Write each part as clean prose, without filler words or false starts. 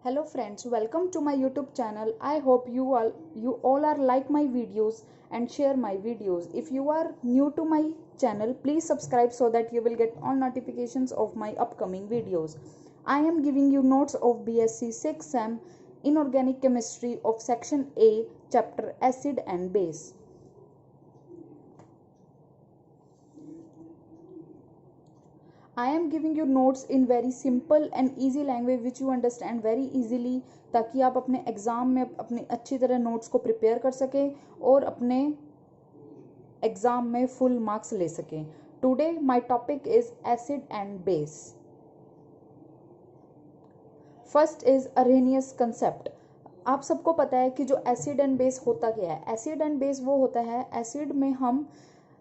Hello friends, welcome to my YouTube channel. I hope you all are like my videos and share my videos. If you are new to my channel, please subscribe so that you will get all notifications of my upcoming videos. I am giving you notes of BSc 6th Sem Inorganic Chemistry of Section A, Chapter Acid and Base. I am giving you notes in very simple and easy language which you understand very easily, ताकि आप अपने exam में अपनी अच्छी तरह notes को prepare कर सकें और अपने एग्ज़ाम में फुल मार्क्स ले सकें. Today my topic is acid and base. First is Arrhenius concept. आप सबको पता है कि जो एसिड एंड बेस होता क्या है. एसिड एंड बेस वो होता है, एसिड में हम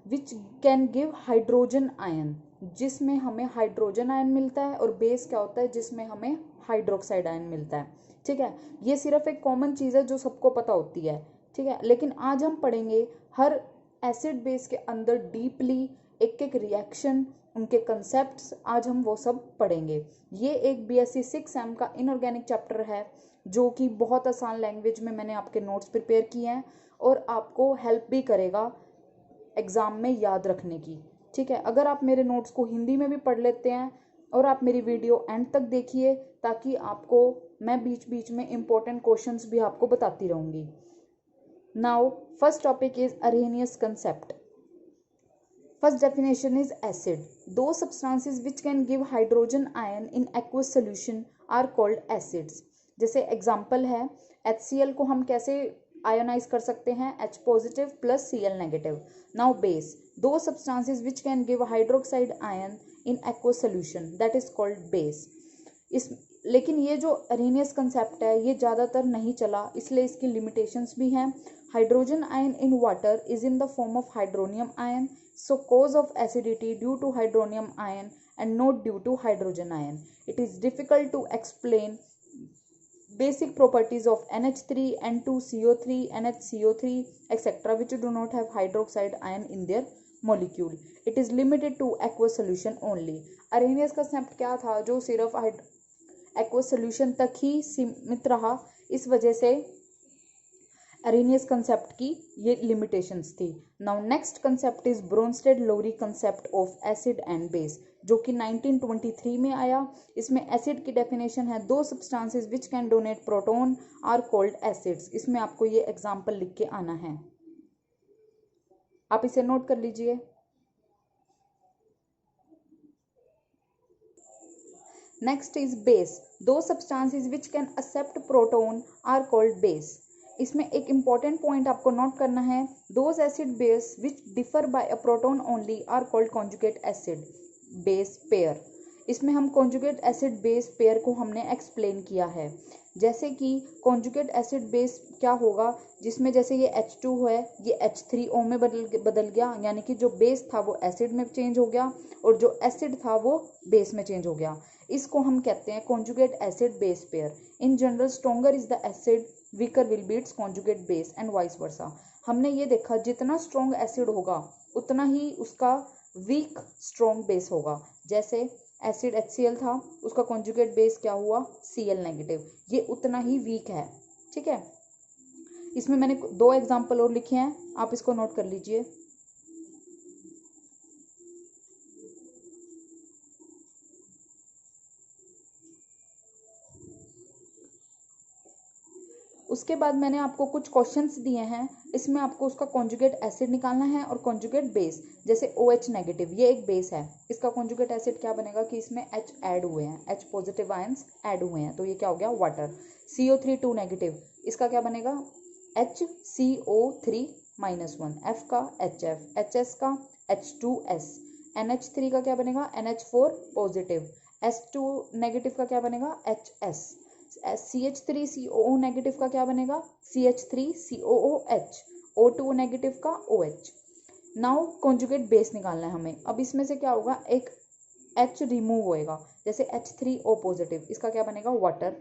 विच कैन गिव हाइड्रोजन आयन, जिसमें हमें हाइड्रोजन आयन मिलता है, और बेस क्या होता है जिसमें हमें हाइड्रोक्साइड आयन मिलता है. ठीक है, ये सिर्फ एक कॉमन चीज़ है जो सबको पता होती है. ठीक है, लेकिन आज हम पढ़ेंगे हर एसिड बेस के अंदर डीपली एक एक रिएक्शन, उनके कंसेप्ट्स, आज हम वो सब पढ़ेंगे. ये एक BSc 6th सेम का इनऑर्गेनिक चैप्टर है जो कि बहुत आसान लैंग्वेज में मैंने आपके नोट्स प्रिपेयर किए हैं और आपको हेल्प भी करेगा एग्ज़ाम में याद रखने की. ठीक है, अगर आप मेरे नोट्स को हिंदी में भी पढ़ लेते हैं और आप मेरी वीडियो एंड तक देखिए, ताकि आपको मैं बीच बीच में इंपॉर्टेंट क्वेश्चंस भी आपको बताती रहूँगी. Now first topic is Arrhenius concept. First definition is acid. Those substances which can give hydrogen ion in aqueous solution are called acids. जैसे एग्जाम्पल है, HCl को हम कैसे आयोनाइज कर सकते हैं, H positive plus Cl negative. Now base, those substances which can give hydroxide ion in aqueous solution, that is called base. लेकिन ये जो अरेनियस कंसेप्ट है ये ज़्यादातर नहीं चला, इसलिए इसकी लिमिटेशंस भी हैं. Hydrogen ion in water is in the form of hydronium ion, so cause of acidity due to hydronium ion and not due to hydrogen ion. It is difficult to explain basic properties of NH3, N2CO3, NHCO3 etc. which do not have hydroxide ion in their molecule. It is limited to aqueous solution only. Arrhenius concept क्या था, जो सिर्फ aqueous solution तक ही सीमित रहा, इस वजह से अरेनियस कंसेप्ट की ये लिमिटेशंस थी. Now next concept is Bronsted Lowry concept of acid and base, जो कि 1923 में आया. इसमें एसिड की डेफिनेशन है, those substances which can donate proton are called acids. इसमें आपको ये एग्जांपल लिख के आना है, आप इसे नोट कर लीजिए. Next is base. Those substances which can accept proton are called base. इसमें एक इंपॉर्टेंट पॉइंट आपको नोट करना है, those acid base which differ by a proton only are called conjugate acid base pair. इसमें हम conjugate acid base pair को हमने explain किया है. जैसे कि कॉन्जुगेट एसिड बेस क्या होगा, जिसमें जैसे ये H2 है, ये H3O में बदल गया, यानी कि जो बेस था वो एसिड में चेंज हो गया और जो एसिड था वो बेस में चेंज हो गया. इसको हम कहते हैं conjugate acid base pair. In general stronger is the acid, weaker will be it's conjugate base and vice versa. हमने ये देखा, जितना स्ट्रॉन्ग एसिड होगा उतना ही उसका वीक स्ट्रॉन्ग बेस होगा. जैसे एसिड HCl था, उसका कॉन्जुगेट बेस क्या हुआ, Cl नेगेटिव, ये उतना ही वीक है. ठीक है, इसमें मैंने दो एग्जाम्पल और लिखे हैं, आप इसको नोट कर लीजिए. उसके बाद मैंने आपको कुछ क्वेश्चंस दिए हैं, इसमें आपको उसका कॉन्जुगेट एसिड निकालना है और कॉन्जुगेट बेस. जैसे OH नेगेटिव, ये एक बेस है, इसका कॉन्जुगेट एसिड क्या बनेगा कि इसमें H ऐड हुए हैं, H पॉजिटिव आयंस ऐड हुए हैं, तो ये क्या हो गया, वाटर. CO3 2 नेगेटिव, इसका क्या बनेगा, HCO3-1, F का HF, HS का H2S, NH3 का क्या बनेगा, NH4 पॉजिटिव, S2 नेगेटिव का क्या बनेगा, HS, CH3COO नेगेटिव का क्या बनेगा, CH3COOH, O2 नेगेटिव का OH. नाउ कॉन्जुगेट बेस निकालना है हमें. अब इसमें से क्या होगा, एक H रिमूव होएगा, जैसे H3O पॉजिटिव, इसका क्या बनेगा, वाटर.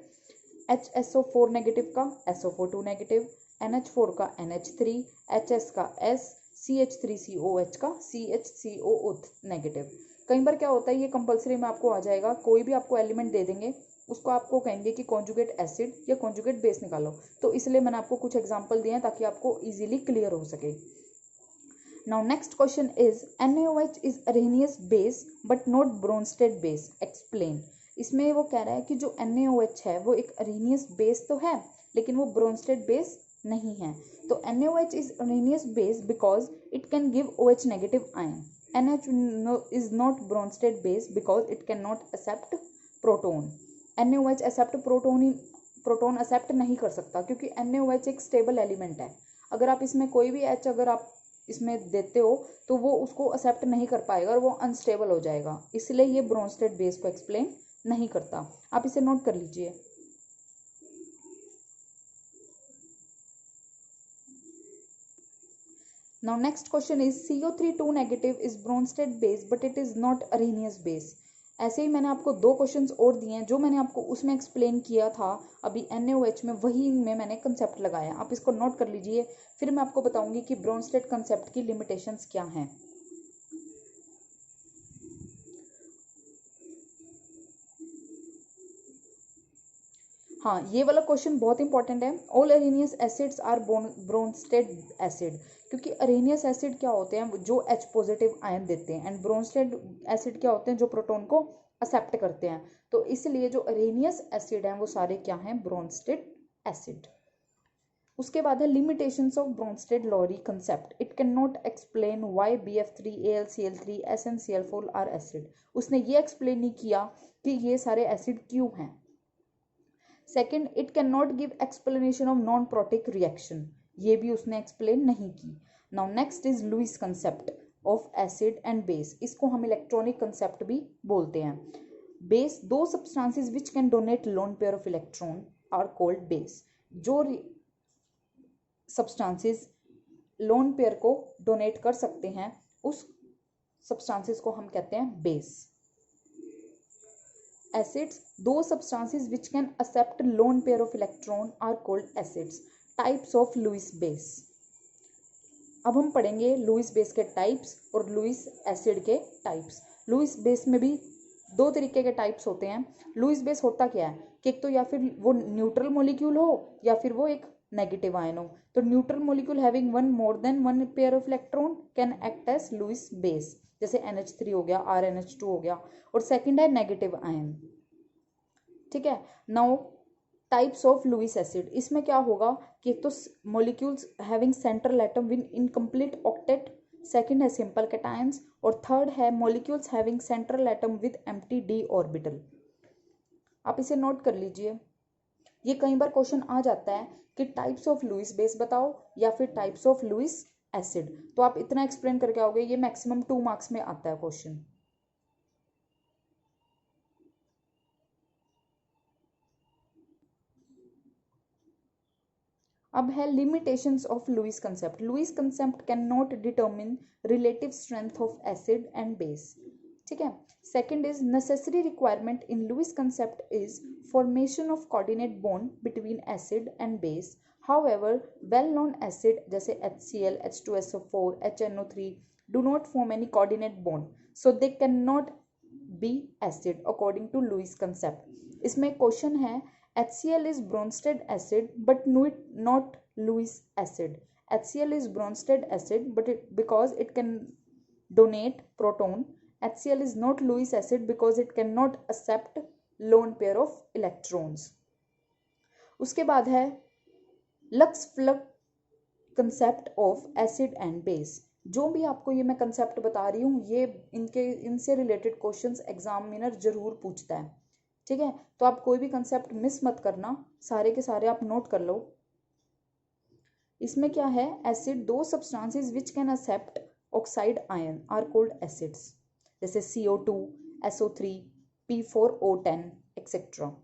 HSO4 नेगेटिव का SO4 नेगेटिव, NH4 का NH3, HS का S, CH3COH का CHCOO नेगेटिव. कई बार क्या होता है, ये कंपलसरी में आपको आ जाएगा, कोई भी आपको एलिमेंट दे देंगे, उसको आपको कहेंगे कि कॉन्जुगेट एसिड या कॉन्जुगेट बेस निकालो। तो इसलिए मैंने आपको कुछ एग्जांपल दिए हैं ताकि आपको इजीली क्लियर हो सके। Now next question is NaOH is Arrhenius base but not Bronsted base, explain. इसमें वो कह रहा है कि जो NaOH है वो एक अरेनियस बेस तो है लेकिन वो ब्रोंस्टेड बेस नहीं है। तो NaOH is Arrhenius base because it can give OH negative ion. NaOH is not Bronsted base because it cannot accept proton. NaOH accept proton accept नहीं कर सकता क्योंकि NaOH एक स्टेबल एलिमेंट है। अगर आप इसमें कोई भी H अगर आप इसमें देते हो तो वो उसको एक्सेप्ट नहीं कर पाएगा और वो अनस्टेबल हो जाएगा, इसलिए ये ब्रोंस्टेड बेस को एक्सप्लेन नहीं करता। आप इसे नोट कर लीजिए। Now next question is CO3 2 negative is Bronsted base but it is not Arrhenius base. ऐसे ही मैंने आपको दो क्वेश्चंस और दिए हैं जो मैंने आपको उसमें एक्सप्लेन किया था अभी NaOH में, वही में मैंने कंसेप्ट लगाया। आप इसको नोट कर लीजिए, फिर मैं आपको बताऊंगी कि ब्रोंस्टेड कंसेप्ट की लिमिटेशंस क्या हैं। हाँ, ये वाला क्वेश्चन बहुत इंपॉर्टेंट है। All Arrhenius acids are Bronsted acid, क्योंकि अरेनियस एसिड क्या होते हैं जो H पॉजिटिव आयन देते हैं एंड ब्रोंस्टेड एसिड क्या होते हैं जो प्रोटॉन को एक्सेप्ट करते हैं। तो इसलिए जो अरेनियस एसिड हैं वो सारे क्या हैं, ब्रोंस्टेड एसिड। उसके बाद है limitations of Bronsted Lowry concept. It can not explain why BF3 AlCl3 SnCl4 are acid. उसने ये एक्सप्लेन नहीं किया कि ये सारे एसिड क्यों हैं। Second, it can not give explanation of non protic reaction, ये भी उसने एक्सप्लेन नहीं की। Now next is Lewis concept of acid and base. इसको हम इलेक्ट्रॉनिक कंसेप्ट भी बोलते हैं। Base, those substances which can donate lone pair of electron are called base. जो सब्सटेंसेस लोन पेयर को डोनेट कर सकते हैं उस सब्सटेंसेस को हम कहते हैं base. Acids, those substances which can accept lone pair of electron are called acids. Types of Lewis base. अब हम पढ़ेंगे लुईस बेस के टाइप्स और लुईस एसिड के टाइप्स। लुईस बेस में भी दो तरीके के टाइप्स होते हैं। लुईस बेस होता क्या है कि एक तो या फिर वो न्यूट्रल मॉलिक्यूल हो या फिर वो एक नेगेटिव आयन हो। तो neutral molecule having one more than one pair of electron can act as Lewis base, जैसे NH3 हो गया, RnH2 हो गया। और सेकंड है नेगेटिव आयन, ठीक है। Now types of Lewis acid, इसमें क्या होगा कि एक तो molecules having central atom with incomplete octet, second है सिंपल कैटायंस, और थर्ड है molecules having central atom with empty d orbital. आप इसे नोट कर लीजिए। ये कई बार क्वेश्चन आ जाता है कि टाइप्स ऑफ लुईस बेस बताओ या फिर टाइप्स ऑफ लुईस एसिड, तो आप इतना एक्सप्लेन करके आओगे, ये मैक्सिमम 2 मार्क्स में आता है क्वेश्चन। अब है limitations of Lewis concept. Lewis concept can not determine relative strength of acid and base, ठीक है। Second is necessary requirement in Lewis concept is formation of coordinate bond between acid and base. However well known acid जैसे HCl, H2SO4, HNO3 do not form any coordinate bond, so they cannot be acid according to Lewis concept. इसमें question है HCl is Bronsted acid but not Lewis acid. HCl is Bronsted acid but because it can donate proton. HCl is not Lewis acid because it cannot accept lone pair of electrons. उसके बाद है lux flux concept of acid and base. जो भी आपको ये मैं concept बता रही हूँ ये इनसे रिलेटेड क्वेश्चंस एग्जामिनर जरूर पूछता है, ठीक है। तो आप कोई भी कंसेप्ट मिस मत करना, सारे के सारे आप नोट कर लो। इसमें क्या है, acid, those substances which can accept oxide ion are called acids, जैसे CO2, SO3, P4O10 etcetera.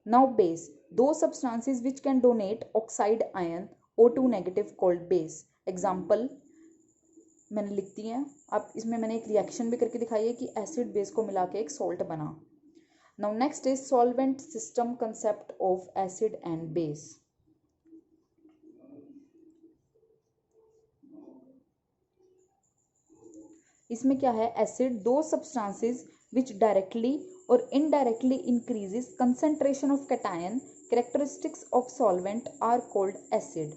Now base, those substances which can donate oxide ion O2 negative called base. Example मैंने लिख दी है। अब इसमें मैंने एक रिएक्शन भी करके दिखाई है कि एसिड बेस को मिला के एक सॉल्ट बना। Now next is solvent system concept of acid and base. इसमें क्या है, acid those substances which directly और indirectly increases concentration of cation characteristics of solvent are called acid.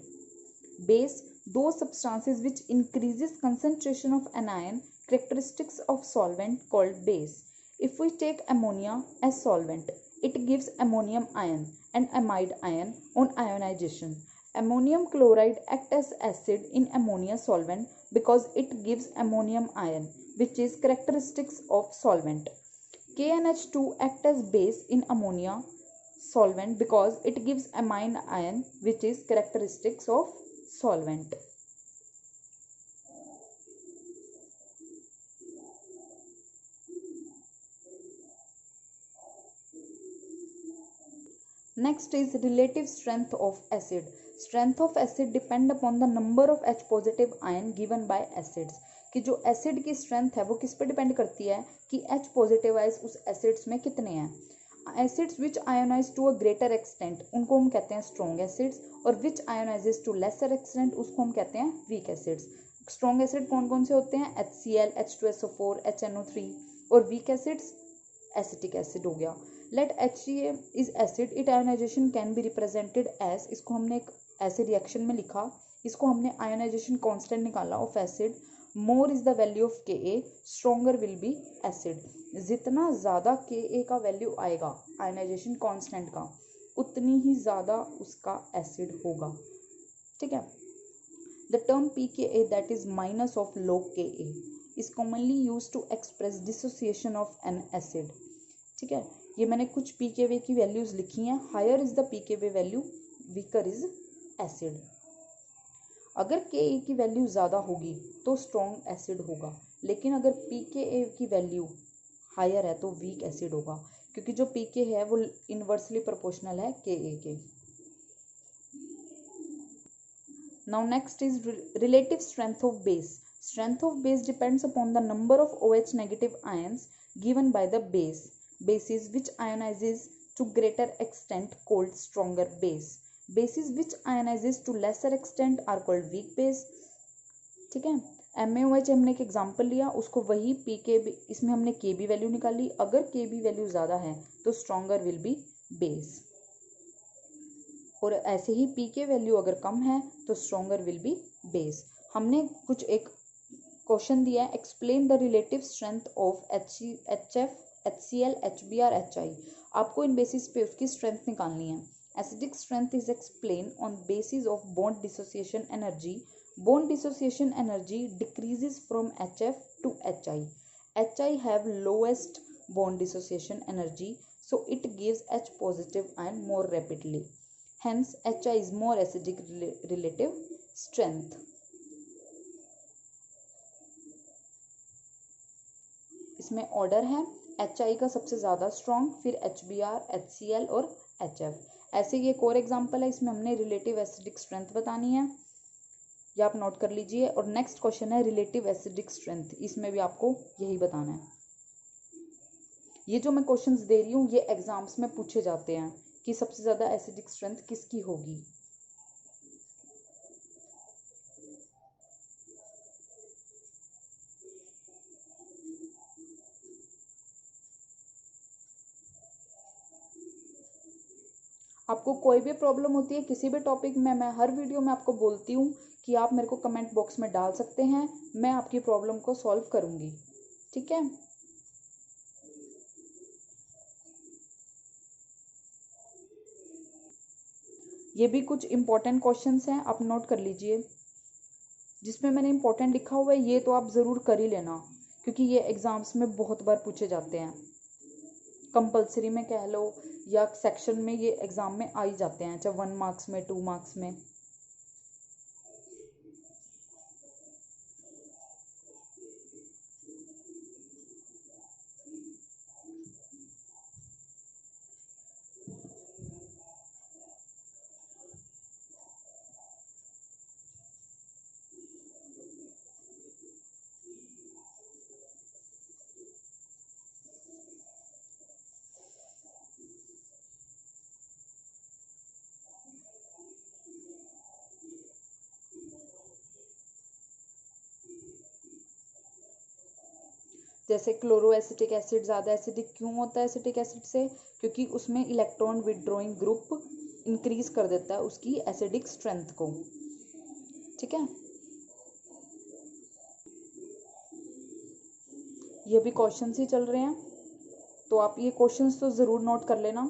Base those substances which increases concentration of anion characteristics of solvent called base. If we take ammonia as solvent, it gives ammonium ion and amide ion on ionization. Ammonium chloride acts as acid in ammonia solvent because it gives ammonium ion, which is characteristics of solvent. KNH2 acts as base in ammonia solvent because it gives amine ion, which is characteristics of solvent. Next is relative strength of acid. Strength of acid depend upon the number of H positive ion given by acids. कि जो acid की strength है वो किस पे depend करती है कि H पॉजिटिव आइज उस एसिड्स में कितने हैं. Acids which ionize to a greater extent उनको हम कहते हैं स्ट्रॉन्ग एसिड्स, और which ionizes to lesser extent उसको हम कहते हैं वीक एसिड्स. स्ट्रॉन्ग एसिड कौन कौन से होते हैं, HCl, H2SO4, HNO3, और वीक एसिड्स एसिटिक एसिड हो गया. Let HCl is acid, it ionization can be represented as, इसको हमने एक ऐसे रिएक्शन में लिखा, इसको हमने आयोनाइजेशन कांस्टेंट निकाला of acid. More is the value of Ka, stronger will be acid. जितना ज़्यादा Ka का वैल्यू आएगा आयोनाइजेशन कांस्टेंट का, उतनी ही ज़्यादा उसका एसिड होगा. ठीक है. The term pKa that is minus of low Ka is commonly used to express dissociation of an acid. ठीक है, ये मैंने कुछ pKa की वैल्यूज लिखी हैं. Higher is the pKa value, weaker is acid. अगर Ka की वैल्यू ज़्यादा होगी तो स्ट्रॉन्ग एसिड होगा, लेकिन अगर pKa की वैल्यू हायर है तो वीक एसिड होगा, क्योंकि जो pK है वो इनवर्सली प्रोपोर्शनल है Ka के. Now next is relative strength of base. Strength of base depends upon the number of OH negative ions given by the base. Bases which ionizes to greater extent called stronger base. Bases which ionizes to lesser extent are called weak base. ठीक है. MaOH हमने एक example लिया, उसको वही pKb, इसमें हमने Kb value निकाली. अगर Kb वैल्यू ज़्यादा है तो स्ट्रॉन्गर विल बी बेस, और ऐसे ही pK वैल्यू अगर कम है तो स्ट्रॉन्गर विल बी बेस. हमने कुछ एक क्वेश्चन दिया है, explain the relative strength of HF, HCl, HBr, HI. आपको इन बेसिस पे उसकी स्ट्रेंथ निकालनी है. Acidic strength is explain on basis of bond dissociation energy. Bond dissociation energy decreases from HF to HI. HI have lowest bond dissociation energy, so it gives H positive ion more rapidly. Hence, HI is more acidic relative strength. इसमें order है, HI का सबसे ज़्यादा strong, फिर HBr, HCl और HF. ऐसे ही एक और एग्जाम्पल है, इसमें हमने रिलेटिव एसिडिक स्ट्रेंथ बतानी है, ये आप नोट कर लीजिए. और नेक्स्ट क्वेश्चन है रिलेटिव एसिडिक स्ट्रेंथ, इसमें भी आपको यही बताना है. ये जो मैं क्वेश्चंस दे रही हूँ ये एग्जाम्स में पूछे जाते हैं कि सबसे ज़्यादा एसिडिक स्ट्रेंथ किसकी होगी. आपको कोई भी प्रॉब्लम होती है किसी भी टॉपिक में, मैं हर वीडियो में आपको बोलती हूँ कि आप मेरे को कमेंट बॉक्स में डाल सकते हैं, मैं आपकी प्रॉब्लम को सॉल्व करूँगी. ठीक है. ये भी कुछ इंपॉर्टेंट क्वेश्चंस हैं, आप नोट कर लीजिए. जिसमें मैंने इंपॉर्टेंट लिखा हुआ है ये तो आप ज़रूर कर ही लेना, क्योंकि ये एग्ज़ाम्स में बहुत बार पूछे जाते हैं. कंपलसरी में कह लो या सेक्शन में, ये एग्ज़ाम में आ ही जाते हैं, चाहे 1 मार्क्स में, 2 मार्क्स में. जैसे क्लोरोएसिटिक एसिड ज़्यादा एसिडिक क्यों होता है एसिटिक एसिड से, क्योंकि उसमें इलेक्ट्रॉन विदड्रॉइंग ग्रुप इंक्रीज कर देता है उसकी एसिडिक स्ट्रेंथ को। ठीक है, ये भी क्वेश्चंस ही चल रहे हैं, तो आप ये क्वेश्चंस तो ज़रूर नोट कर लेना।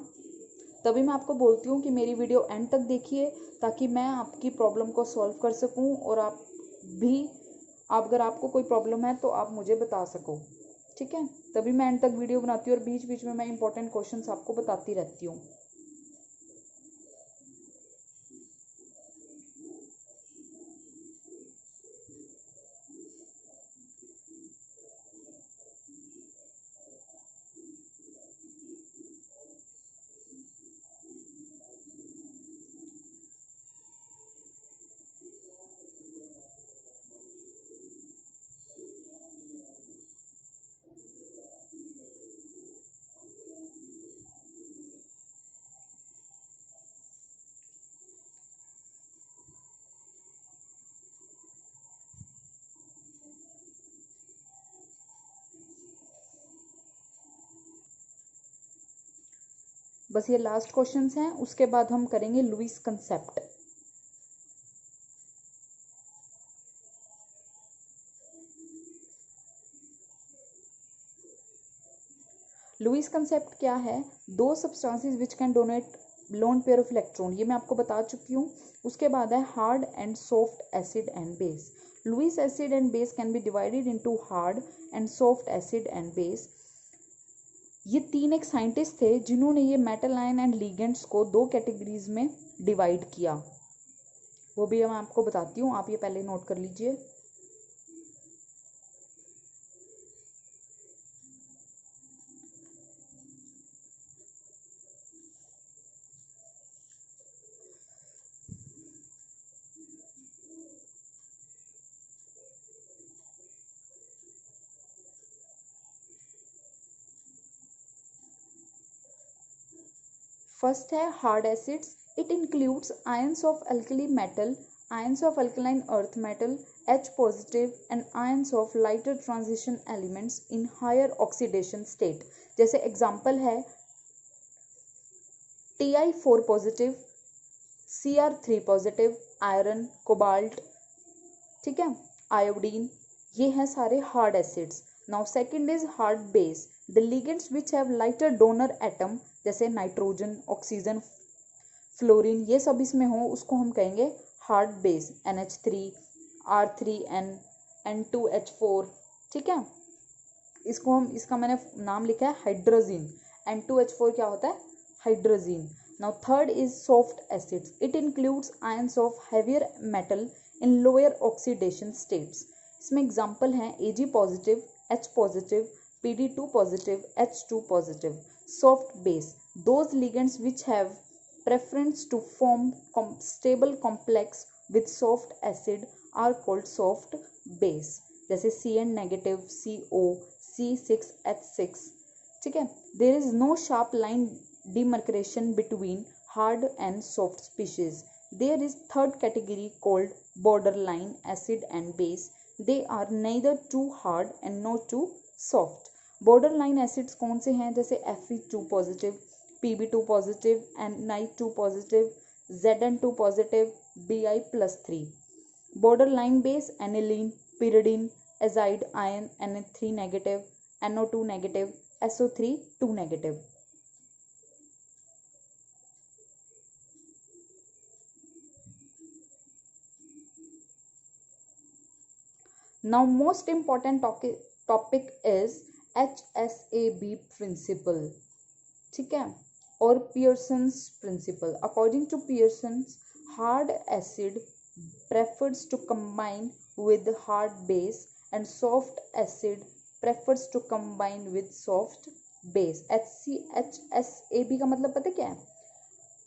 तभी मैं आपको बोलती हूँ कि मेरी वीडियो एंड तक देखिए, ताकि मैं आपकी प्रॉब्लम को सॉल्व कर सकूँ, और आप भी, अगर आपको कोई प्रॉब्लम है तो आप मुझे बता सको। ठीक है, तभी मैं एंड तक वीडियो बनाती हूँ और बीच बीच में मैं इंपॉर्टेंट क्वेश्चंस आपको बताती रहती हूँ। बस ये लास्ट क्वेश्चंस हैं, उसके बाद हम करेंगे लुईस कंसेप्ट। लुईस कंसेप्ट क्या है? Those substances which can donate lone pair of electron, ये मैं आपको बता चुकी हूँ। उसके बाद है hard and soft acid and base. Lewis acid and base can be divided into hard and soft acid and base. ये तीन एक साइंटिस्ट थे जिन्होंने ये मेटल आयन एंड लिगेंड्स को दो कैटेगरीज में डिवाइड किया, वो भी मैं आपको बताती हूँ, आप ये पहले नोट कर लीजिए। फर्स्ट है hard acids, it includes ions of alkali metal, ions of alkaline earth metal H positive and ions of lighter transition elements in higher oxidation state. जैसे एग्जांपल है Ti4 positive, Cr3 positive, iron, cobalt, ठीक है, iodine, ये हैं सारे hard acids. Now second is hard base, the ligands which have lighter donor atom, जैसे nitrogen, oxygen, fluorine, ये सब इसमें हो उसको हम कहेंगे hard base. NH3, R3N, N2H4, ठीक है, इसको हम, इसका मैंने नाम लिखा है हाइड्रोजीन। N2H4 क्या होता है? Hydrazine. Now third is soft acids, it includes ions of heavier metal in lower oxidation states. इसमें एग्जांपल हैं Ag positive, H positive, Pd2 positive, H2 positive. Soft base, those ligands which have preference to form stable complex with soft acid are called soft base, जैसे Cn negative, CO, C6H6, ठीक है। There is no sharp line demarcation between hard and soft species. There is third category called borderline acid and base. They are neither too hard and no too soft. Borderline acids कौन से हैं? जैसे Fe2 positive, Pb2 positive, Ni2 positive, Zn2 positive, Bi+3। Border line base aniline, pyridine, azide ion, Na3 negative, NO2 negative, SO3 2 negative. Now most important topic is HSAB principle, ठीक है, और Pearson's principle. According to Pearson's, hard acid prefers to combine with hard base and soft acid prefers to combine with soft base। HCHSAB का मतलब पता क्या है?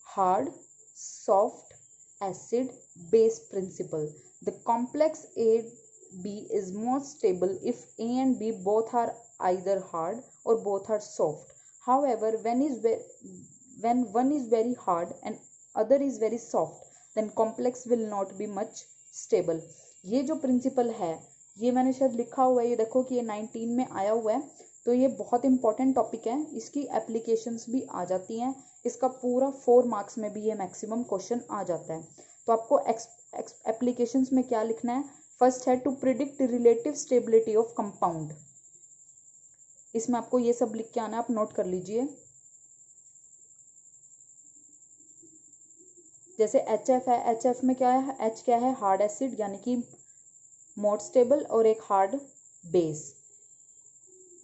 Hard, soft, acid, base principle। The complex AB is more stable if A and B both are either hard or both are soft। However, when one is very hard and other is very soft, then complex will not be much stable। ये जो principal है ये मैंने शायद लिखा हुआ है, ये देखो कि ये 19 में आया हुआ है। तो ये बहुत इंपॉर्टेंट टॉपिक है, इसकी एप्लीकेशंस भी आ जाती हैं, इसका पूरा 4 मार्क्स में भी ये मैक्सिमम क्वेश्चन आ जाता है। तो आपको एप्लीकेशंस में क्या लिखना है, फर्स्ट है to predict relative stability of compound. इसमें आपको ये सब लिख के आना है, आप नोट कर लीजिए। जैसे HF है, HF में क्या है, H क्या है, हार्ड एसिड यानी कि मोर स्टेबल, और एक हार्ड बेस।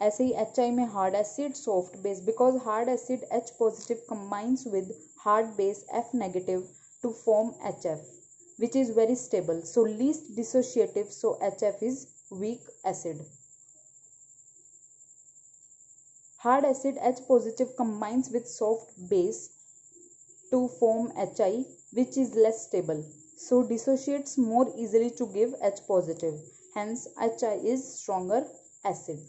ऐसे ही HI में hard acid soft base, because hard acid H positive combines with hard base F negative to form HF which is very stable, so least dissociative, so HF is weak acid. Hard acid H positive combines with soft base to form HI which is less stable, so dissociates more easily to give H positive, hence HI is stronger acid.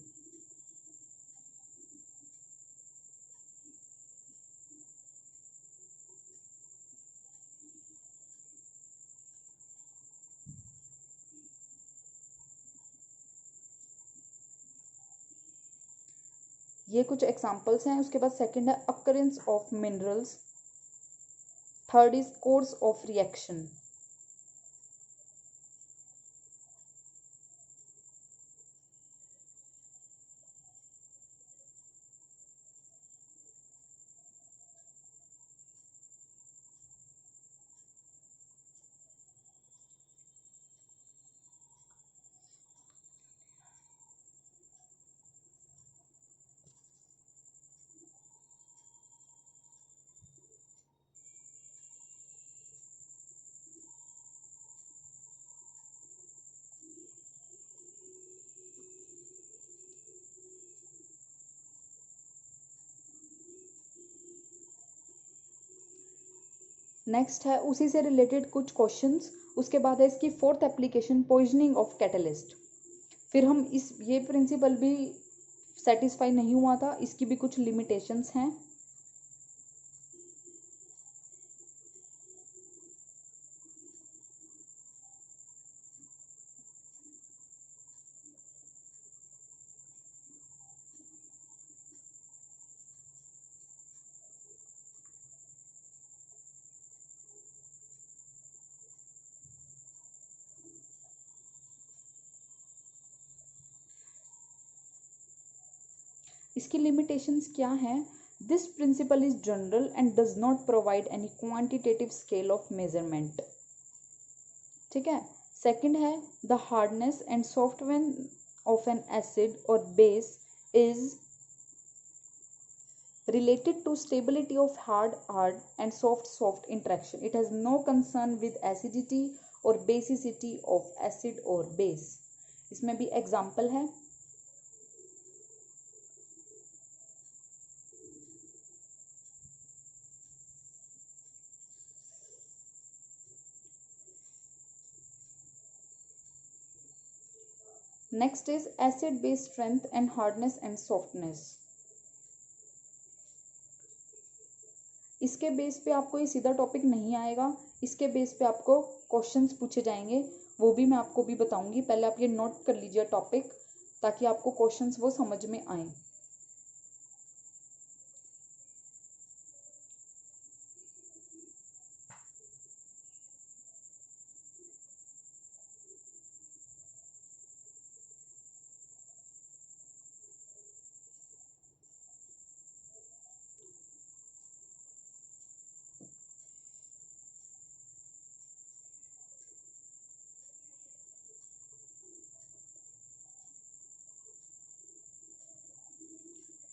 ये कुछ examples हैं। उसके बाद second है occurrence of minerals, third is course of reaction. Next है उसी से related कुछ क्वेश्चंस। उसके बाद है इसकी fourth application poisoning of catalyst. फिर हम इस ये प्रिंसिपल भी सेटिस्फाई नहीं हुआ था, इसकी भी कुछ लिमिटेशंस हैं। इसकी लिमिटेशंस क्या हैं, this principle is general and does not provide any quantitative scale of measurement. ठीक है। सेकंड है the hardness and softness of an acid और base is related to stability of hard and soft interaction. It has no concern with acidity or basicity of acid or base. इसमें भी example है। Next is acid base strength and hardness and softness. इसके base पे आपको ये सीधा topic नहीं आएगा, इसके बेस पे आपको क्वेश्चंस पूछे जाएंगे, वो भी मैं आपको भी बताऊंगी। पहले आप ये नोट कर लीजिए टॉपिक, ताकि आपको क्वेश्चंस वो समझ में आए।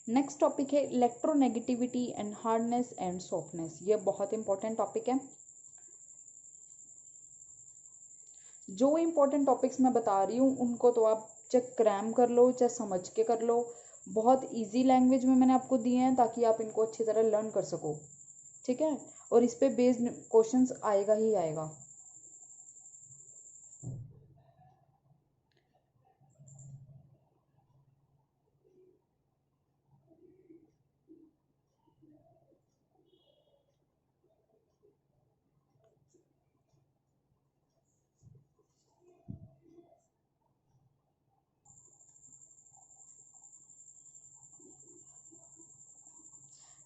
नेक्स्ट टॉपिक है electronegativity and hardness and softness. ये बहुत इंपॉर्टेंट टॉपिक है। जो इंपॉर्टेंट टॉपिक्स मैं बता रही हूँ उनको तो आप चाहे क्रैम कर लो चाहे समझ के कर लो, बहुत इजी लैंग्वेज में मैंने आपको दिए हैं ताकि आप इनको अच्छी तरह लर्न कर सको। ठीक है, और इस पे बेस्ड क्वेश्चंस आएगा ही आएगा।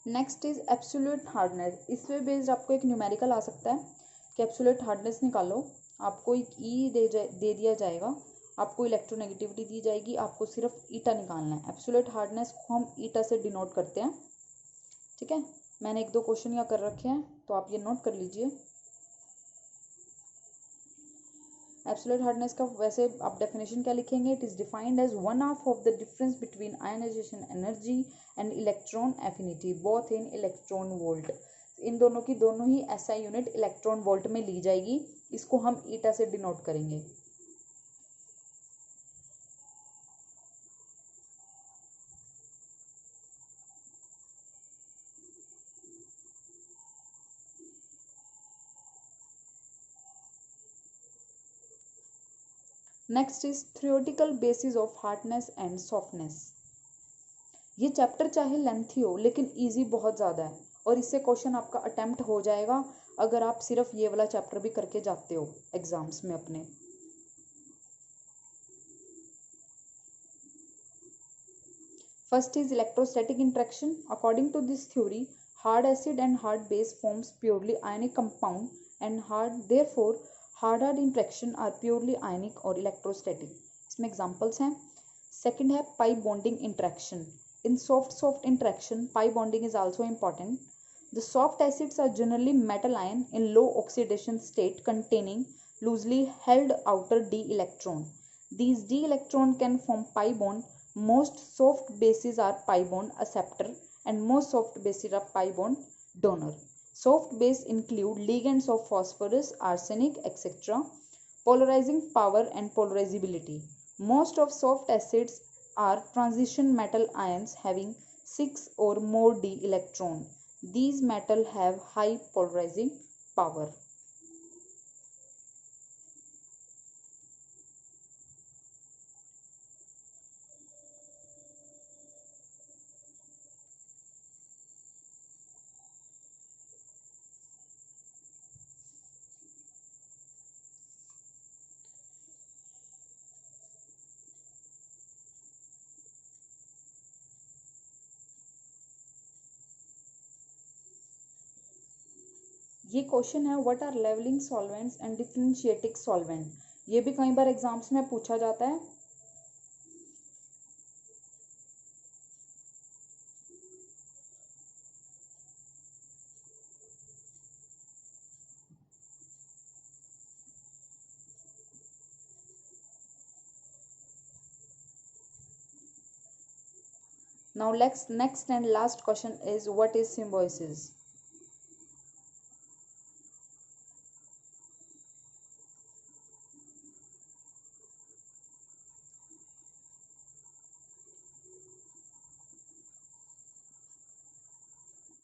Next is absolute hardness. इस पे बेस्ड आपको एक न्यूमेरिकल आ सकता है कि एब्सोल्यूट हार्डनेस निकालो। आपको एक ई दे दिया जाएगा, आपको इलेक्ट्रोनेगेटिविटी दी जाएगी, आपको सिर्फ ईटा निकालना है। एब्सोल्यूट हार्डनेस को हम ईटा से डिनोट करते हैं। ठीक है, मैंने एक दो क्वेश्चन यहाँ कर रखे हैं तो आप ये नोट कर लीजिए। एब्सोल्यूट हार्डनेस का वैसे आप डेफिनेशन क्या लिखेंगे? It is defined as one half of the difference between ionization energy and electron affinity both in electron volt. इन दोनों की दोनों ही एसआई यूनिट इलेक्ट्रॉन वोल्ट में ली जाएगी। इसको हम ईटा से डिनोट करेंगे। Next is theoretical basis of hardness and softness. ये चैप्टर चाहे लेंथी हो लेकिन इजी बहुत ज़्यादा है और इससे क्वेश्चन आपका अटेम्प्ट हो जाएगा अगर आप सिर्फ ये वाला चैप्टर भी करके जाते हो एग्जाम्स में अपने। First is electrostatic interaction. According to this theory, hard acid and hard base forms purely ionic compound and hard interaction are purely ionic or electrostatic। इसमें एग्जांपल्स हैं। सेकंड है pi bonding interaction. In soft interaction pi bonding is also important। The soft acids are generally metal ion in low oxidation state containing loosely held outer d electron। These d electron can form pi bond। Most soft bases are pi bond acceptor and most soft bases are pi bond donor। Soft base include ligands of phosphorus, arsenic, etc. Polarizing power and polarizability। Most of soft acids are transition metal ions having 6 or more d electron। These metal have high polarizing power। ये question है what are levelling solvents and differentiating solvent. ये भी कई बार exams में पूछा जाता है। Now next and last question is what is symbiosis।